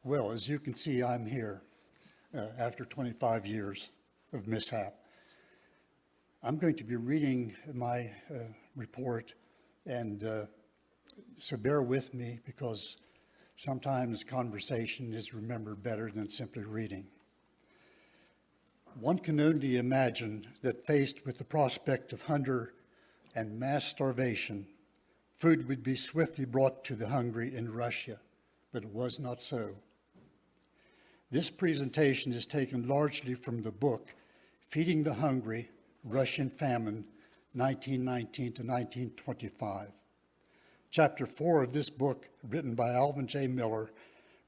Well, as you can see, I'm here after 25 years of mishap. I'm going to be reading my report, and so bear with me because sometimes conversation is remembered better than simply reading. One can only imagine that faced with the prospect of hunger and mass starvation, food would be swiftly brought to the hungry in Russia, but it was not so. This presentation is taken largely from the book, Feeding the Hungry, Russian Famine, 1919 to 1925. Chapter 4 of this book, written by Alvin J Miller,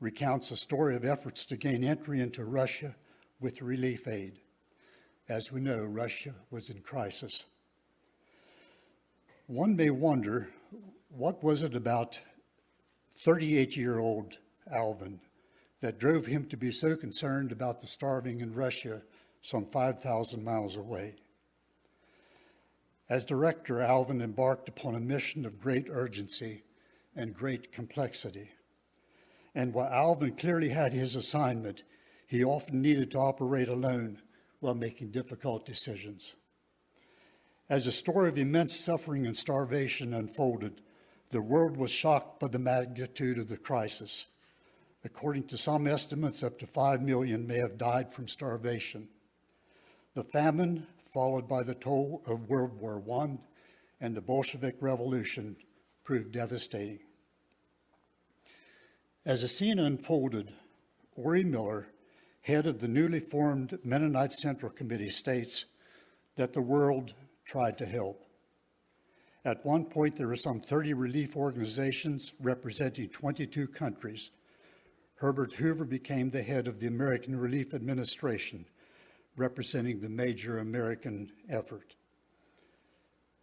recounts a story of efforts to gain entry into Russia with relief aid. As we know, Russia was in crisis. One may wonder, what was it about 38-year-old Alvin that drove him to be so concerned about the starving in Russia some 5,000 miles away? As director, Alvin embarked upon a mission of great urgency and great complexity. And while Alvin clearly had his assignment, he often needed to operate alone while making difficult decisions. As a story of immense suffering and starvation unfolded, the world was shocked by the magnitude of the crisis. According to some estimates, up to 5 million may have died from starvation. The famine, followed by the toll of World War I and the Bolshevik Revolution, proved devastating. As the scene unfolded, Ori Miller, head of the newly formed Mennonite Central Committee, states that the world tried to help. At one point, there were some 30 relief organizations representing 22 countries. Herbert Hoover became the head of the American Relief Administration, representing the major American effort.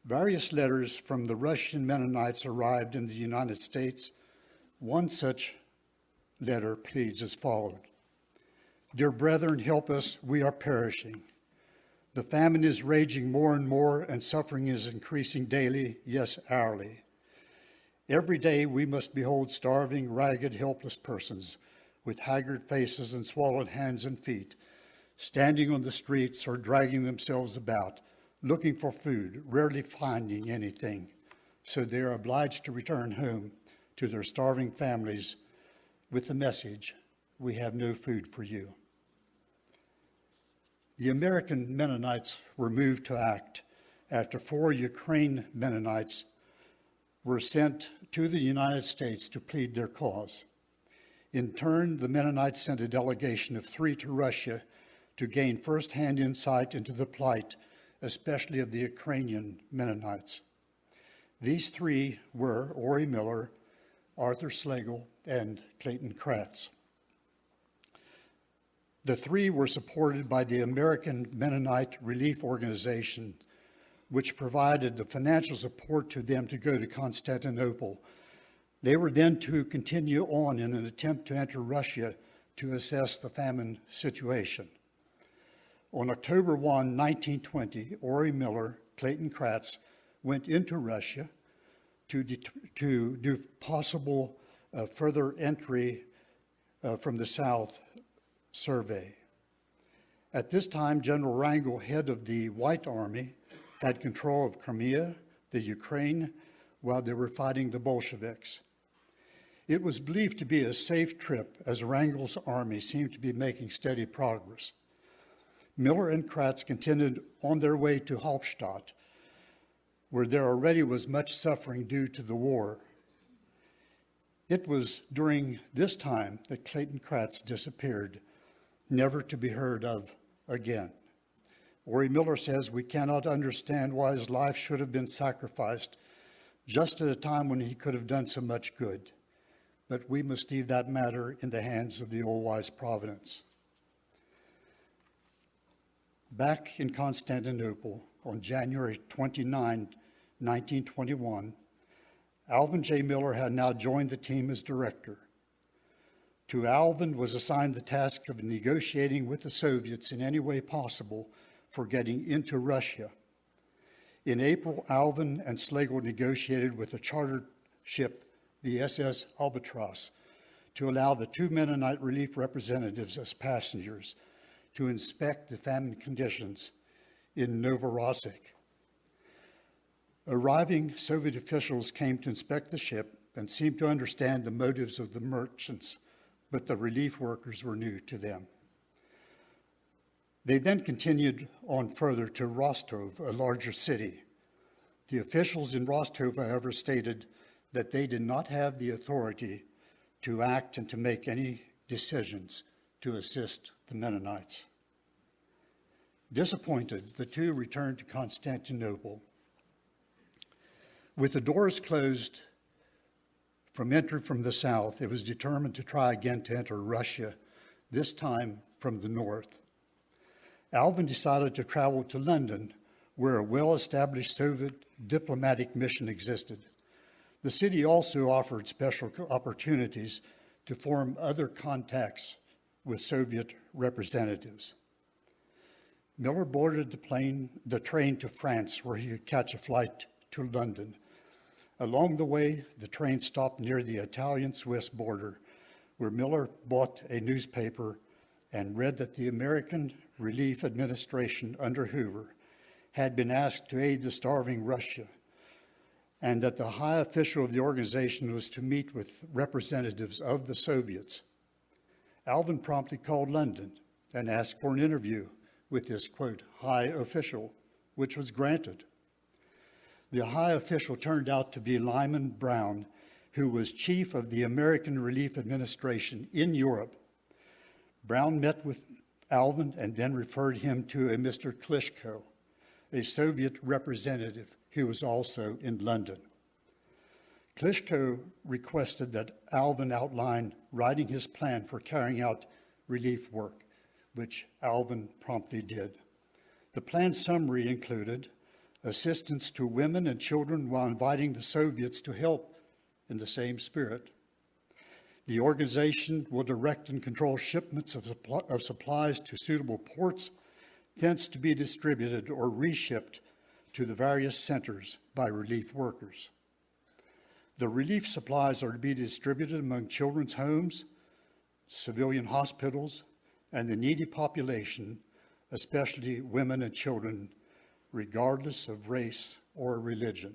Various letters from the Russian Mennonites arrived in the United States. One such letter pleads as follows: "Dear brethren, help us, we are perishing. The famine is raging more and more, and suffering is increasing daily, yes, hourly. Every day we must behold starving, ragged, helpless persons with haggard faces and swollen hands and feet, standing on the streets or dragging themselves about, looking for food, rarely finding anything, so they are obliged to return home to their starving families with the message, 'We have no food for you.'" The American Mennonites were moved to act after 4 Ukraine Mennonites were sent to the United States to plead their cause. In turn, the Mennonites sent a delegation of 3 to Russia to gain first-hand insight into the plight, especially of the Ukrainian Mennonites. These 3 were Ori Miller, Arthur Slagle, and Clayton Kratz. The 3 were supported by the American Mennonite Relief Organization, which provided the financial support to them to go to Constantinople. They were then to continue on in an attempt to enter Russia to assess the famine situation. On October 1, 1920, Ori Miller, Clayton Kratz went into Russia to do possible further entry from the south survey. At this time, General Wrangel, head of the White Army, had control of Crimea, the Ukraine, while they were fighting the Bolsheviks. It was believed to be a safe trip as Wrangel's army seemed to be making steady progress. Miller and Kratz continued on their way to Hauptstadt, where there already was much suffering due to the war. It was during this time that Clayton Kratz disappeared, never to be heard of again. Ori Miller says, "We cannot understand why his life should have been sacrificed just at a time when he could have done so much good. But we must leave that matter in the hands of the all-wise providence." Back in Constantinople on January 29, 1921, Alvin J. Miller had now joined the team as director. To Alvin was assigned the task of negotiating with the Soviets in any way possible for getting into Russia. In April, Alvin and Slagle negotiated with a chartered ship, the SS Albatross, to allow the two Mennonite relief representatives as passengers to inspect the famine conditions in Novorossiysk. Arriving Soviet officials came to inspect the ship and seemed to understand the motives of the merchants, but the relief workers were new to them. They then continued on further to Rostov, a larger city. The officials in Rostov, however, stated that they did not have the authority to act and to make any decisions to assist the Mennonites. Disappointed, the two returned to Constantinople. With the doors closed from entry from the south, it was determined to try again to enter Russia, this time from the north. Alvin decided to travel to London, where a well-established Soviet diplomatic mission existed. The city also offered special opportunities to form other contacts with Soviet representatives. Miller boarded the train to France, where he could catch a flight to London. Along the way, the train stopped near the Italian-Swiss border, where Miller bought a newspaper and read that the American Relief Administration under Hoover had been asked to aid the starving Russia, and that the high official of the organization was to meet with representatives of the Soviets. Alvin promptly called London and asked for an interview with this, quote, high official, which was granted. The high official turned out to be Lyman Brown, who was chief of the American Relief Administration in Europe. Brown met with Alvin and then referred him to a Mr. Klitschko, a Soviet representative who was also in London. Klitschko requested that Alvin outline writing his plan for carrying out relief work, which Alvin promptly did. The plan summary included assistance to women and children while inviting the Soviets to help in the same spirit. The organization will direct and control shipments of supplies to suitable ports, thence to be distributed or reshipped to the various centers by relief workers. The relief supplies are to be distributed among children's homes, civilian hospitals, and the needy population, especially women and children, regardless of race or religion.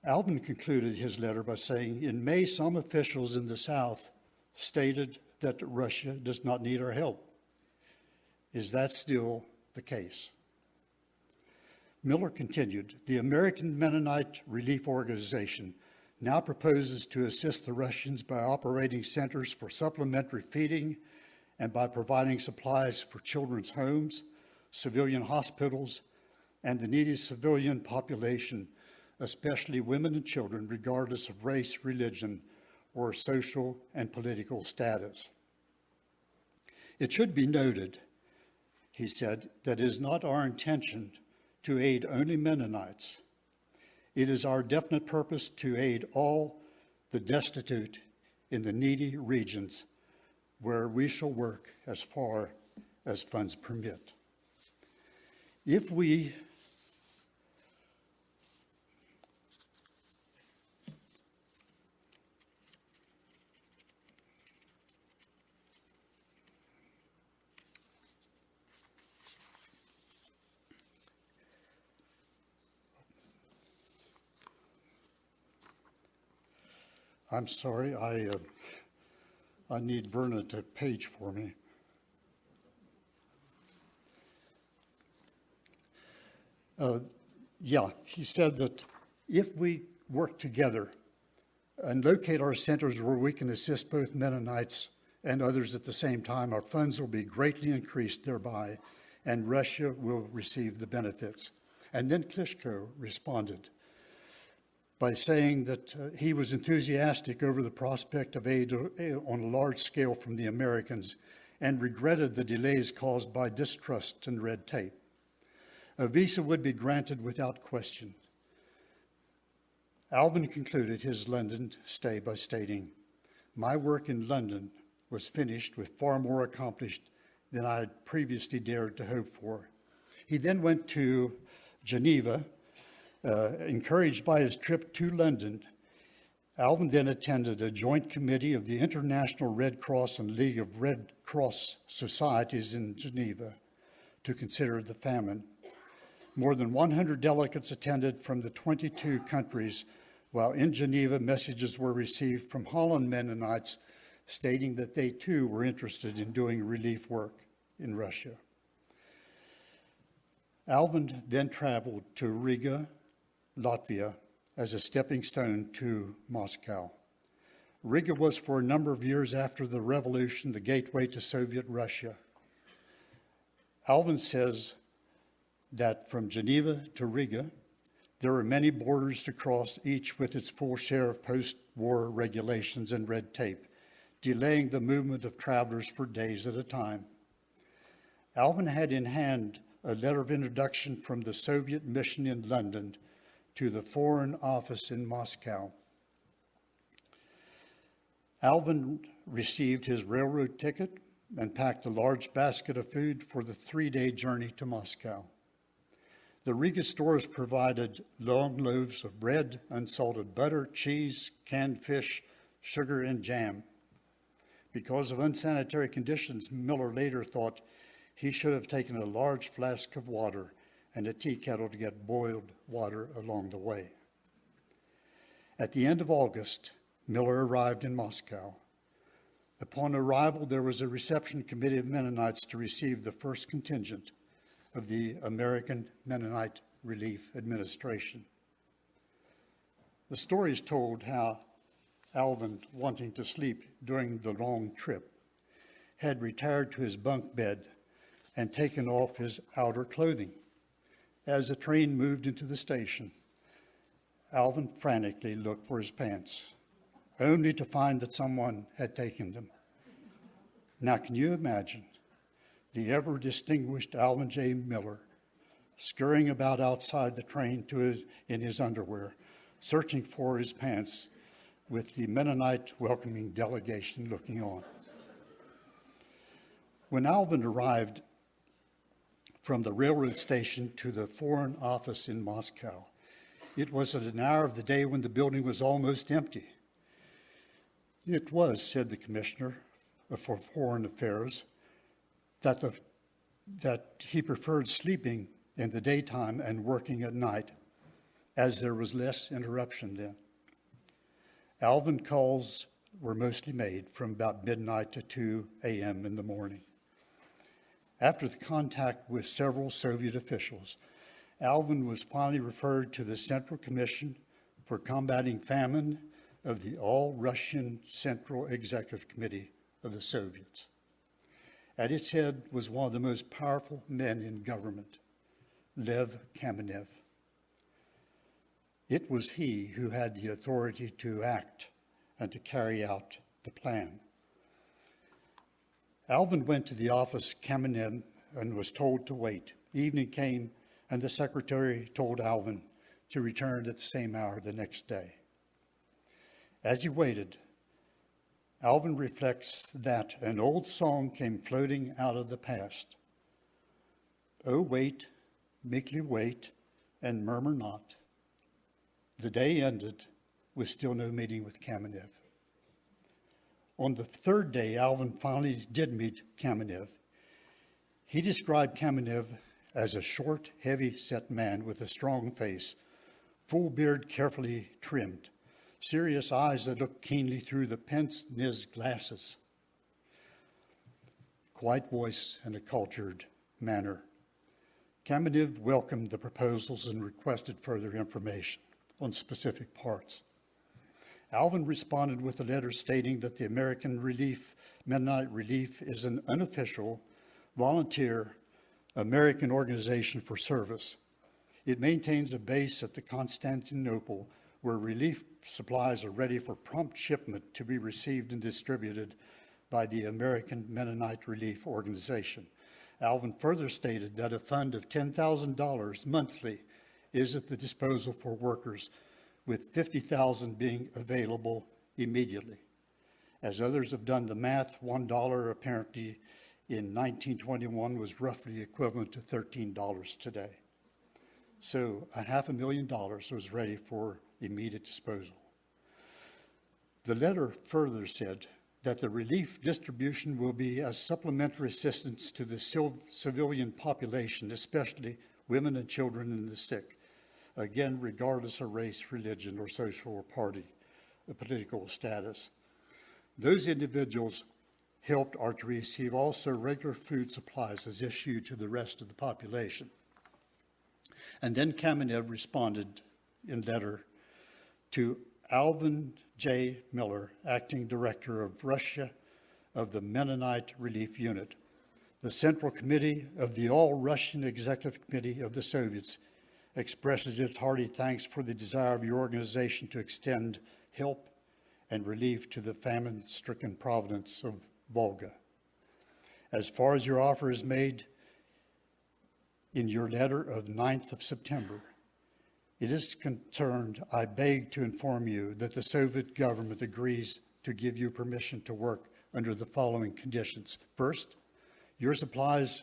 Alvin concluded his letter by saying, in May, some officials in the South stated that Russia does not need our help. Is that still the case? Miller continued, the American Mennonite Relief Organization now proposes to assist the Russians by operating centers for supplementary feeding and by providing supplies for children's homes, civilian hospitals, and the needy civilian population, especially women and children, regardless of race, religion, or social and political status. It should be noted, he said, that it is not our intention to aid only Mennonites. It is our definite purpose to aid all the destitute in the needy regions where we shall work as far as funds permit. If we I'm sorry, I need Verna to page for me. He said that if we work together and locate our centers where we can assist both Mennonites and others at the same time, our funds will be greatly increased thereby, and Russia will receive the benefits. And then Klitschko responded by saying that he was enthusiastic over the prospect of aid on a large scale from the Americans and regretted the delays caused by distrust and red tape. A visa would be granted without question. Alvin concluded his London stay by stating, my work in London was finished with far more accomplished than I had previously dared to hope for. He then went to Geneva. Encouraged by his trip to London, Alvin then attended a joint committee of the International Red Cross and League of Red Cross Societies in Geneva to consider the famine. More than 100 delegates attended from the 22 countries, while in Geneva, messages were received from Holland Mennonites stating that they too were interested in doing relief work in Russia. Alvin then traveled to Riga, Latvia, as a stepping stone to Moscow. Riga was for a number of years after the revolution the gateway to Soviet Russia. Alvin says that from Geneva to Riga, there are many borders to cross, each with its full share of post-war regulations and red tape, delaying the movement of travelers for days at a time. Alvin had in hand a letter of introduction from the Soviet mission in London to the Foreign Office in Moscow. Alvin received his railroad ticket and packed a large basket of food for the 3-day journey to Moscow. The Riga stores provided long loaves of bread, unsalted butter, cheese, canned fish, sugar, and jam. Because of unsanitary conditions, Miller later thought he should have taken a large flask of water and a tea kettle to get boiled water along the way. At the end of August, Miller arrived in Moscow. Upon arrival, there was a reception committee of Mennonites to receive the first contingent of the American Mennonite Relief Administration. The story is told how Alvin, wanting to sleep during the long trip, had retired to his bunk bed and taken off his outer clothing. As the train moved into the station, Alvin frantically looked for his pants, only to find that someone had taken them. Now, can you imagine the ever-distinguished Alvin J. Miller scurrying about outside the train in his underwear, searching for his pants, with the Mennonite welcoming delegation looking on? When Alvin arrived from the railroad station to the Foreign Office in Moscow, it was at an hour of the day when the building was almost empty. It was, said the Commissioner for Foreign Affairs, that he preferred sleeping in the daytime and working at night, as there was less interruption then. Alvin calls were mostly made from about midnight to 2 a.m. in the morning. After the contact with several Soviet officials, Alvin was finally referred to the Central Commission for Combating Famine of the All-Russian Central Executive Committee of the Soviets. At its head was one of the most powerful men in government, Lev Kamenev. It was he who had the authority to act and to carry out the plan. Alvin went to the office Kamenev and was told to wait. Evening came, and the secretary told Alvin to return at the same hour the next day. As he waited, Alvin reflects that an old song came floating out of the past. Oh, wait, meekly wait, and murmur not. The day ended with still no meeting with Kamenev. On the third day, Alvin finally did meet Kamenev. He described Kamenev as a short, heavy-set man with a strong face, full beard carefully trimmed, serious eyes that looked keenly through the pince-nez glasses, quiet voice, and a cultured manner. Kamenev welcomed the proposals and requested further information on specific parts. Alvin responded with a letter stating that the American Mennonite Relief is an unofficial, volunteer American organization for service. It maintains a base at the Constantinople where relief supplies are ready for prompt shipment to be received and distributed by the American Mennonite Relief Organization. Alvin further stated that a fund of $10,000 monthly is at the disposal for workers, with $50,000 being available immediately. As others have done the math, $1 apparently in 1921 was roughly equivalent to $13 today. So $500,000 was ready for immediate disposal. The letter further said that the relief distribution will be as supplementary assistance to the civilian population, especially women and children and the sick, again, regardless of race, religion, or social or party or political status. Those individuals helped are to receive also regular food supplies as issued to the rest of the population. And then Kamenev responded in letter to Alvin J Miller, acting director of Russia of the Mennonite Relief Unit. The Central Committee of the All-Russian Executive Committee of the Soviets expresses its hearty thanks for the desire of your organization to extend help and relief to the famine-stricken province of Volga. As far as your offer is made in your letter of 9th of September, it is concerned, I beg to inform you that the Soviet government agrees to give you permission to work under the following conditions. First, your supplies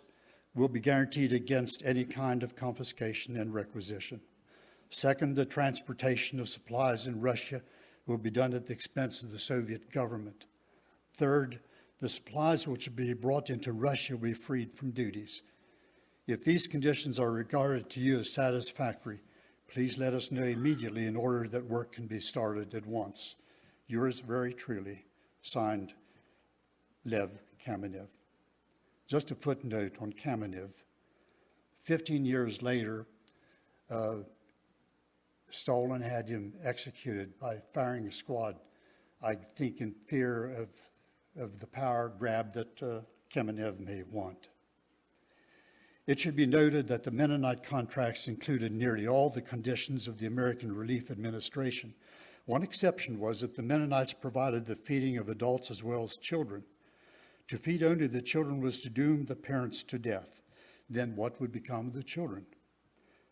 will be guaranteed against any kind of confiscation and requisition. Second, the transportation of supplies in Russia will be done at the expense of the Soviet government. Third, the supplies which will be brought into Russia will be freed from duties. If these conditions are regarded to you as satisfactory, please let us know immediately in order that work can be started at once. Yours very truly, signed, Lev Kamenev. Just a footnote on Kamenev. 15 years later, Stalin had him executed by firing a squad, I think in fear of the power grab that Kamenev may want. It should be noted that the Mennonite contracts included nearly all the conditions of the American Relief Administration. One exception was that the Mennonites provided the feeding of adults as well as children. To feed only the children was to doom the parents to death. Then what would become of the children?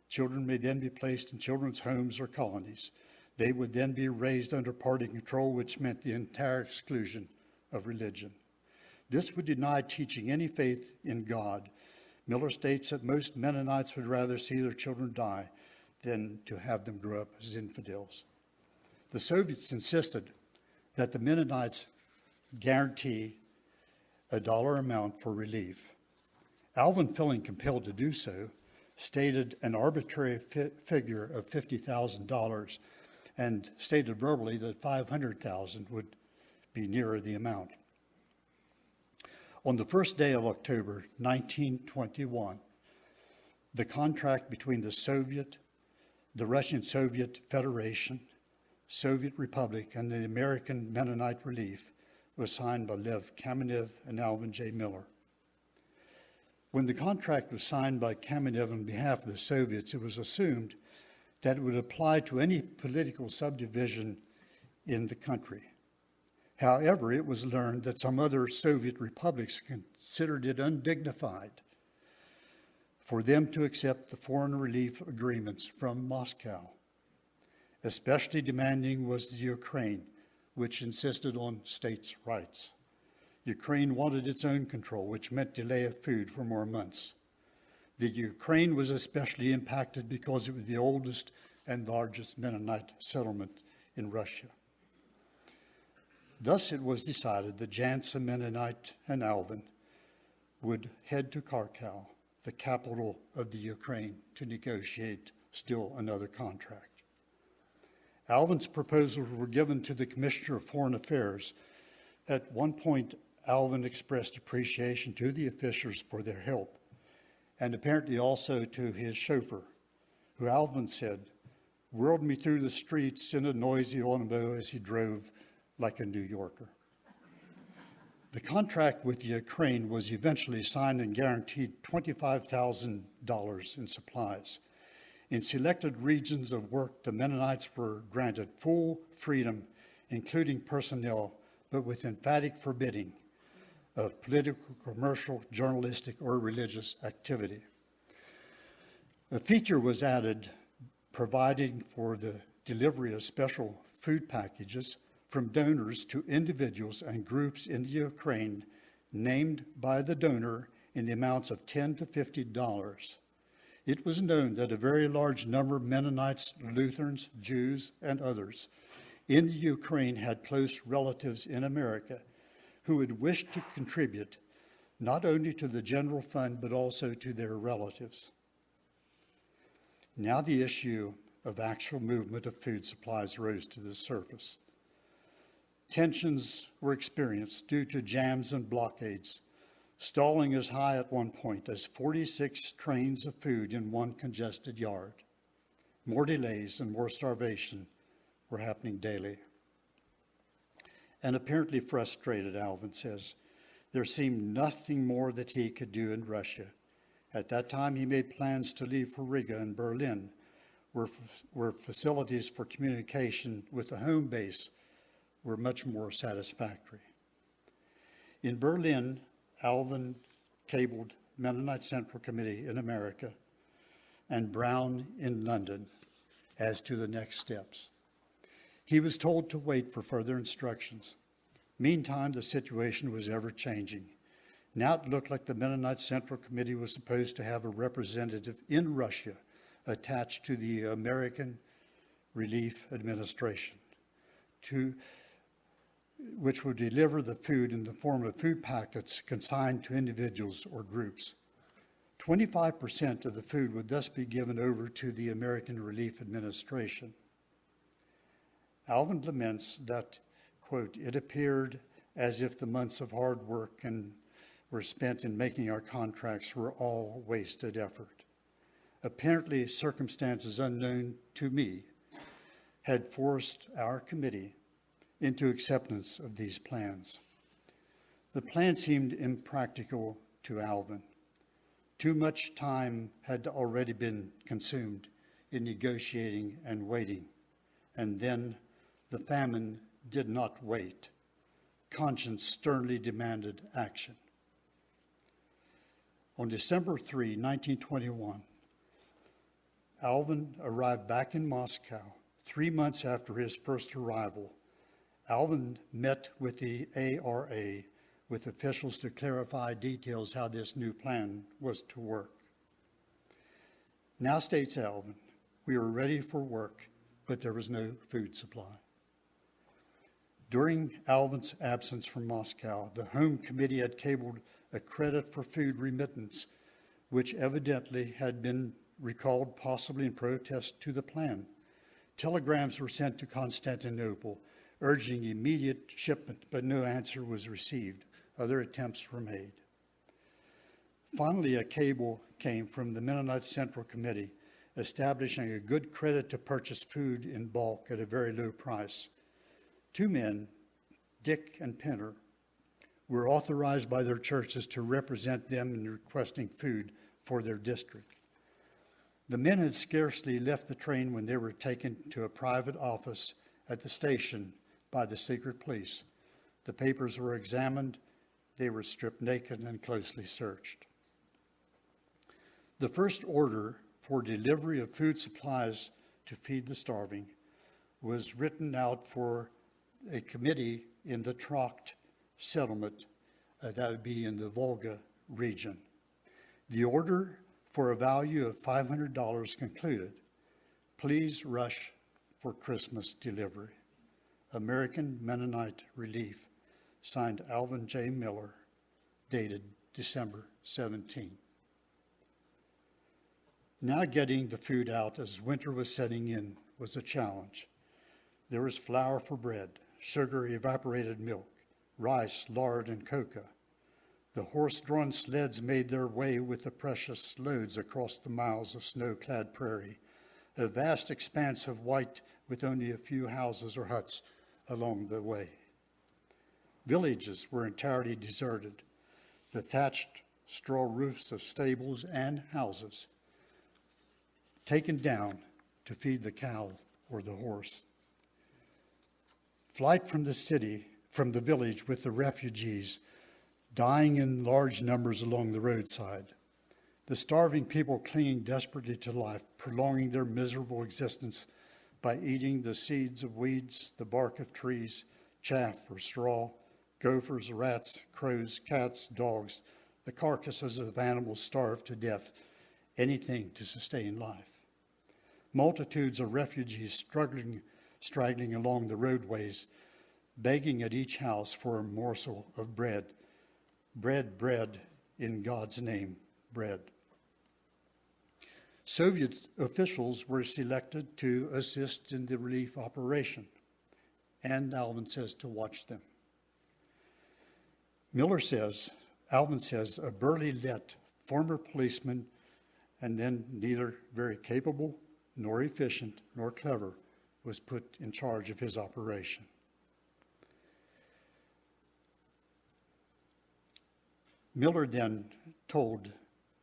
Children may then be placed in children's homes or colonies. They would then be raised under party control, which meant the entire exclusion of religion. This would deny teaching any faith in God. Miller states that most Mennonites would rather see their children die than to have them grow up as infidels. The Soviets insisted that the Mennonites guarantee a dollar amount for relief. Alvin, feeling compelled to do so, stated an arbitrary figure of $50,000 and stated verbally that $500,000 would be nearer the amount. On the first day of October 1921, the contract between the Russian Soviet Federation, Soviet Republic, and the American Mennonite Relief was signed by Lev Kamenev and Alvin J Miller. When the contract was signed by Kamenev on behalf of the Soviets, it was assumed that it would apply to any political subdivision in the country. However, it was learned that some other Soviet republics considered it undignified for them to accept the foreign relief agreements from Moscow. Especially demanding was the Ukraine, which insisted on states' rights. Ukraine wanted its own control, which meant delay of food for more months. The Ukraine was especially impacted because it was the oldest and largest Mennonite settlement in Russia. Thus, it was decided that Jansen, Mennonite, and Alvin would head to Kharkov, the capital of the Ukraine, to negotiate still another contract. Alvin's proposals were given to the Commissioner of Foreign Affairs. At one point, Alvin expressed appreciation to the officials for their help, and apparently also to his chauffeur, who Alvin said whirled me through the streets in a noisy automobile as he drove like a New Yorker. The contract with the Ukraine was eventually signed and guaranteed $25,000 in supplies. In selected regions of work, the Mennonites were granted full freedom, including personnel, but with emphatic forbidding of political, commercial, journalistic, or religious activity. A feature was added providing for the delivery of special food packages from donors to individuals and groups in the Ukraine named by the donor in the amounts of $10 to $50. It was known that a very large number of Mennonites, Lutherans, Jews, and others in the Ukraine had close relatives in America who would wish to contribute not only to the general fund, but also to their relatives. Now the issue of actual movement of food supplies rose to the surface. Tensions were experienced due to jams and blockades, stalling as high at one point as 46 trains of food in one congested yard. More delays and more starvation were happening daily. And apparently frustrated, Alvin says, there seemed nothing more that he could do in Russia. At that time, he made plans to leave for Riga and Berlin, where facilities for communication with the home base were much more satisfactory. In Berlin, Alvin cabled Mennonite Central Committee in America and Brown in London as to the next steps. He was told to wait for further instructions. Meantime, the situation was ever-changing. Now it looked like the Mennonite Central Committee was supposed to have a representative in Russia attached to the American Relief Administration, which would deliver the food in the form of food packets consigned to individuals or groups. 25% of the food would thus be given over to the American Relief Administration. Alvin laments that, quote, it appeared as if the months of hard work and were spent in making our contracts were all wasted effort. Apparently, circumstances unknown to me had forced our committee into acceptance of these plans. The plan seemed impractical to Alvin. Too much time had already been consumed in negotiating and waiting, and then the famine did not wait. Conscience sternly demanded action. On December 3, 1921, Alvin arrived back in Moscow. 3 months after his first arrival, Alvin met with the ARA with officials to clarify details how this new plan was to work. Now, states Alvin, we were ready for work, but there was no food supply. During Alvin's absence from Moscow, the Home Committee had cabled a credit for food remittance, which evidently had been recalled, possibly in protest to the plan. Telegrams were sent to Constantinople urging immediate shipment, but no answer was received. Other attempts were made. Finally, a cable came from the Mennonite Central Committee establishing a good credit to purchase food in bulk at a very low price. Two men, Dick and Penner, were authorized by their churches to represent them in requesting food for their district. The men had scarcely left the train when they were taken to a private office at the station by the secret police. The papers were examined. They were stripped naked and closely searched. The first order for delivery of food supplies to feed the starving was written out for a committee in the Tracht settlement, that would be in the Volga region. The order for a value of $500 concluded, please rush for Christmas delivery. American Mennonite Relief, signed Alvin J. Miller, dated December 17. Now getting the food out as winter was setting in was a challenge. There was flour for bread, sugar, evaporated milk, rice, lard, and cocoa. The horse-drawn sleds made their way with the precious loads across the miles of snow-clad prairie, a vast expanse of white with only a few houses or huts along the way. Villages were entirely deserted. The thatched straw roofs of stables and houses taken down to feed the cow or the horse. Flight from the village with the refugees dying in large numbers along the roadside. The starving people clinging desperately to life, prolonging their miserable existence by eating the seeds of weeds, the bark of trees, chaff or straw, gophers, rats, crows, cats, dogs, the carcasses of animals starved to death, anything to sustain life. Multitudes of refugees straggling along the roadways, begging at each house for a morsel of bread. Bread, bread, in God's name, bread. Soviet officials were selected to assist in the relief operation, and Alvin says to watch them. Alvin says, a burly Let, former policeman, and then neither very capable, nor efficient, nor clever, was put in charge of his operation. Miller then told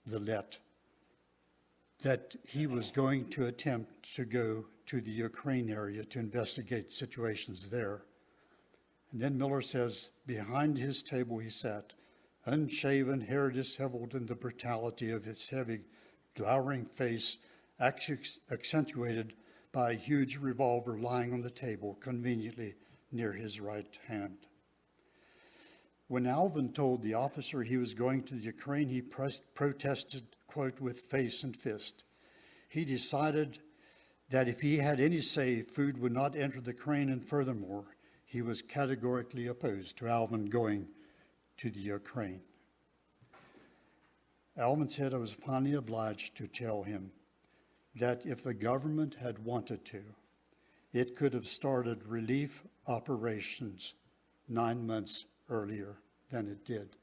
the Let that he was going to attempt to go to the Ukraine area to investigate situations there. And then Miller says, behind his table he sat, unshaven, hair disheveled, and the brutality of his heavy, glowering face accentuated by a huge revolver lying on the table conveniently near his right hand. When Alvin told the officer he was going to the Ukraine, he protested, quote, with face and fist. He decided that if he had any say, food would not enter the Ukraine, and furthermore, he was categorically opposed to Alvin going to the Ukraine. Alvin said, I was finally obliged to tell him that if the government had wanted to, it could have started relief operations 9 months earlier than it did.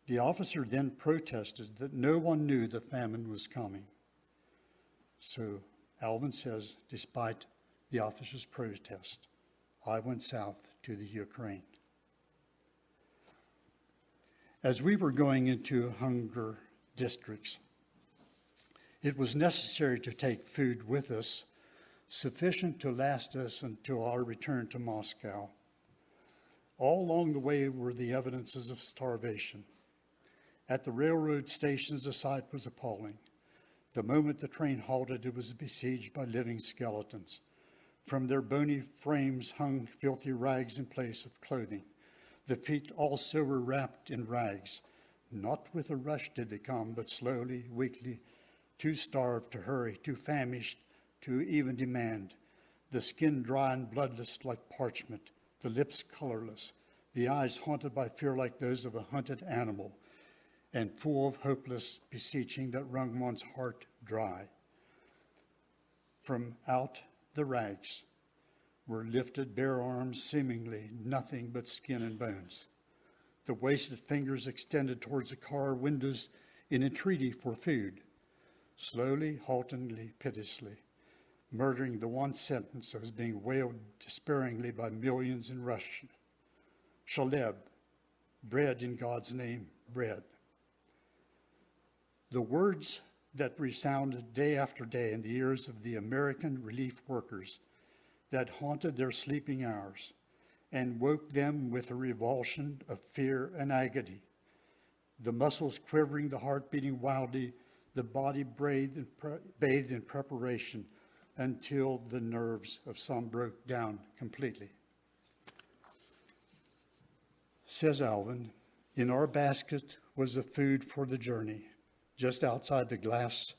The officer then protested that no one knew the famine was coming. So Alvin says, despite the officer's protest, I went south to the Ukraine. As we were going into hunger districts, it was necessary to take food with us, sufficient to last us until our return to Moscow. All along the way were the evidences of starvation. At the railroad stations, the sight was appalling. The moment the train halted, it was besieged by living skeletons. From their bony frames hung filthy rags in place of clothing. The feet also were wrapped in rags. Not with a rush did they come, but slowly, weakly, too starved to hurry, too famished to even demand. The skin dry and bloodless like parchment, the lips colorless, the eyes haunted by fear like those of a hunted animal, and full of hopeless beseeching that wrung one's heart dry. From out the rags were lifted bare arms, seemingly nothing but skin and bones. The wasted fingers extended towards the car windows in entreaty for food, slowly, haltingly, piteously, murdering the one sentence that was being wailed despairingly by millions in Russia. Shaleb, bread in God's name, bread. The words that resounded day after day in the ears of the American relief workers that haunted their sleeping hours and woke them with a revulsion of fear and agony. The muscles quivering, the heart beating wildly, the body bathed in preparation until the nerves of some broke down completely. Says Alvin, in our basket was the food for the journey. Just outside the glass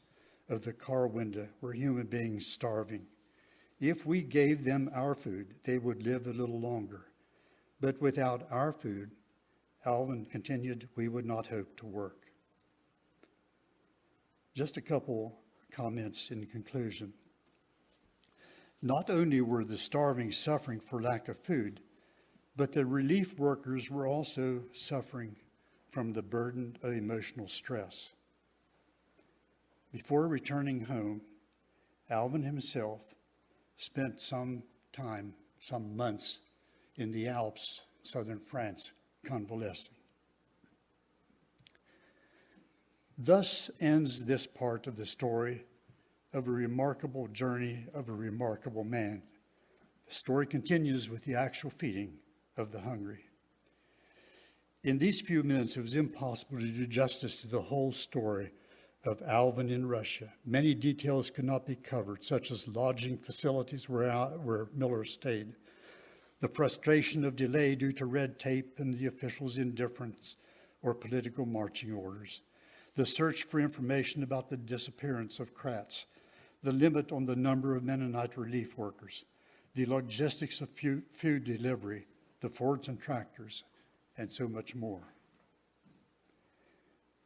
of the car window were human beings starving. If we gave them our food, they would live a little longer. But without our food, Alvin continued, we would not hope to work. Just a couple comments in conclusion. Not only were the starving suffering for lack of food, but the relief workers were also suffering from the burden of emotional stress. Before returning home, Alvin himself spent some time, some months, in the Alps, southern France, convalescing. Thus ends this part of the story of a remarkable journey of a remarkable man. The story continues with the actual feeding of the hungry. In these few minutes, it was impossible to do justice to the whole story of Alvin in Russia. Many details could not be covered, such as lodging facilities where Miller stayed, the frustration of delay due to red tape and the officials' indifference or political marching orders, the search for information about the disappearance of Kratz, the limit on the number of Mennonite relief workers, the logistics of food delivery, the Fords and tractors, and so much more.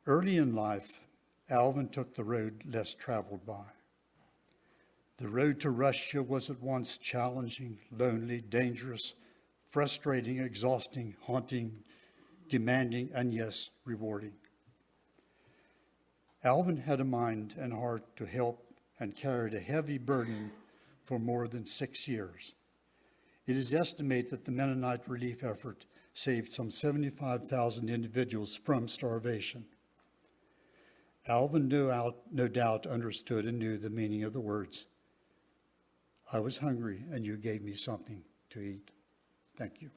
Early in life, Alvin took the road less traveled by. The road to Russia was at once challenging, lonely, dangerous, frustrating, exhausting, haunting, demanding, and yes, rewarding. Alvin had a mind and heart to help and carried a heavy burden for more than 6 years. It is estimated that the Mennonite relief effort saved some 75,000 individuals from starvation. Alvin no doubt understood and knew the meaning of the words, "I was hungry and you gave me something to eat." Thank you.